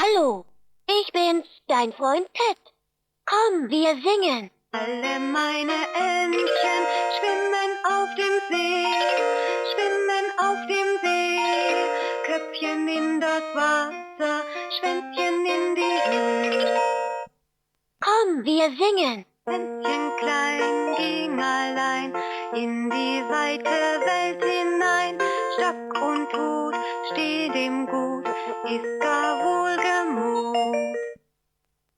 Hallo, ich bin's, dein Freund Ted. Komm, wir singen. Alle meine Entchen schwimmen auf dem See, schwimmen auf dem See. Köpfchen in das Wasser, Schwänzchen in die Höhe. Komm, wir singen. Schwänzchen klein ging allein in die weite Welt hinein. Stock und Hut steht ihm gut, ist gar wohlgemut.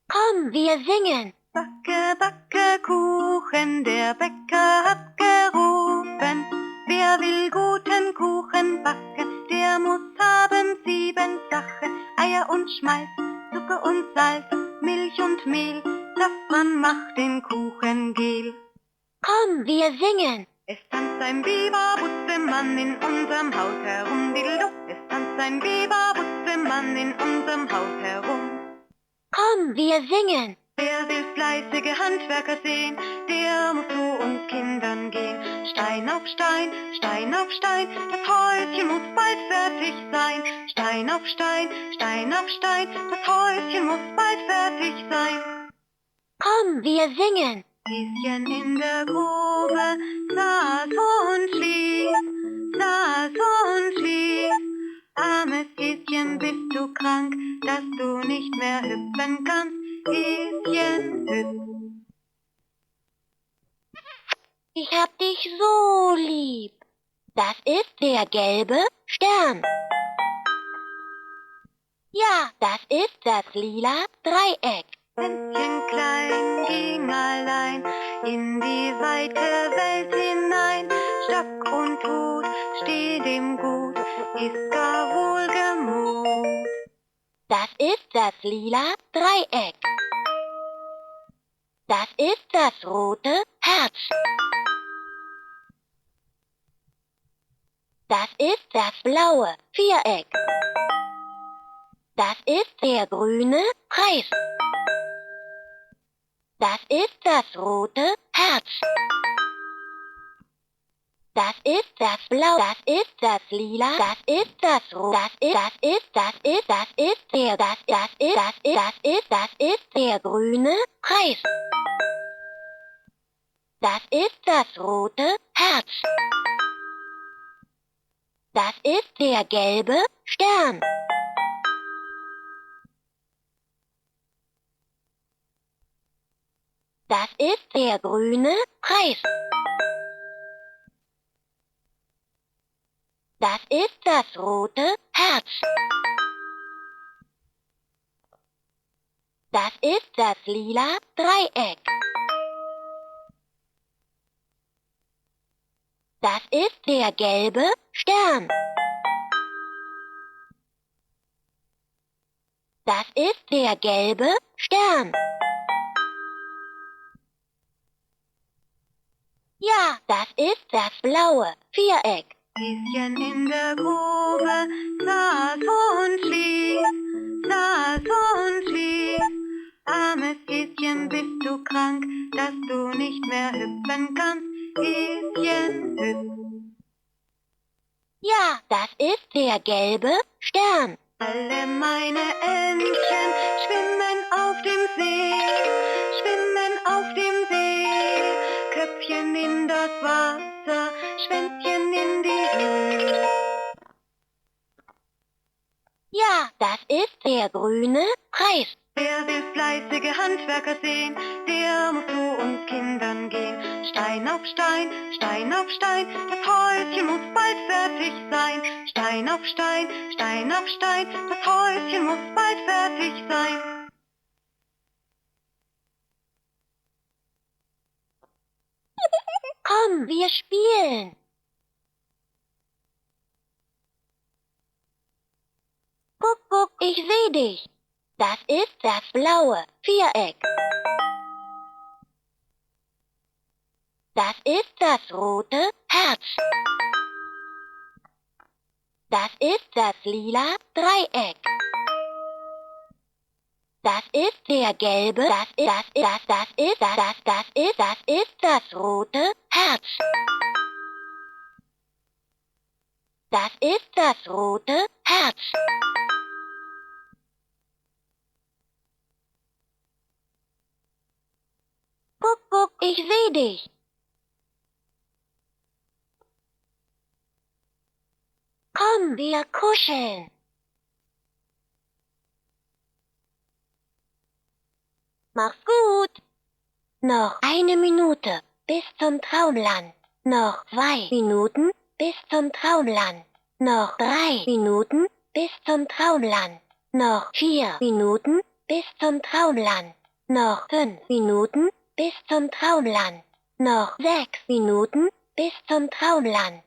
Komm, wir singen. Backe, backe Kuchen, der Bäcker hat gerufen. Wer will guten Kuchen backen, der muss haben 7 Sachen. Eier und Schmalz, Zucker und Salz, Milch und Mehl, Saftmann macht den Kuchen gel. Komm, wir singen. Es tanzt ein Biber-Butzemann in unserem Haus herum, diddledo. Es tanzt ein Biber-Butzemann in unserem Haus herum. Komm, wir singen. Wer will fleißige Handwerker sehen, der muss zu uns Kindern gehen. Stein auf Stein, Stein auf Stein, das Häuschen muss bald fertig sein. Stein auf Stein, Stein auf Stein, das Häuschen muss bald fertig sein. Komm, wir singen. Häschen in der Grube saß und schlief, saß und schlief. Armes Häschen, bist du krank, dass du nicht mehr hüpfen kannst? Häschen, hüpf. Ich hab dich so lieb. Das ist der gelbe Stern. Ja, das ist das lila Dreieck. Schwänzchen klein ging allein in die weite Welt hinein. Stock und Hut steht ihm gut, ist gar wohlgemut. Das ist das lila Dreieck. Das ist das rote Herz. Das ist das blaue Viereck. Das ist der grüne Kreis. Das ist das rote Herz. Das ist das Blau, das ist das Lila, das ist das Rot, das ist der grüne Kreis. Das ist das rote Herz. Das ist der gelbe Stern. Das ist der grüne Kreis. Das ist das rote Herz. Das ist das lila Dreieck. Das ist der gelbe Stern. Das ist der gelbe Stern. Ja, das ist das blaue Viereck. Häschen in der Grube saß und schlief, saß und schlief. Armes Häschen, bist du krank, dass du nicht mehr hüpfen kannst? Häschen, hüpf. Ja, das ist der gelbe Stern. Alle meine Entchen schwimmen auf dem See, schwimmen auf dem See. Köpfchen in das Wasser, Schwänzchen in die Höhe. Ja, das ist der grüne Kreis. Wer will fleißige Handwerker sehen, der muss zu uns Kindern gehen. Stein auf Stein, Stein auf Stein, das Häuschen muss bald fertig sein. Stein auf Stein, Stein auf Stein, das Häuschen muss bald fertig sein. Komm, wir spielen. Guck, guck, ich seh dich. Das ist das blaue Viereck. Das ist das rote Herz. Das ist das lila Dreieck. Das ist der gelbe, das ist das rote Herz. Das ist das rote Herz. Ich seh dich. Komm, wir kuscheln. Mach's gut. Noch 1 Minute bis zum Traumland. Noch 2 Minuten bis zum Traumland. Noch 3 Minuten bis zum Traumland. Noch 4 Minuten bis zum Traumland. Noch 5 Minuten bis zum Traumland. Noch 6 Minuten bis zum Traumland.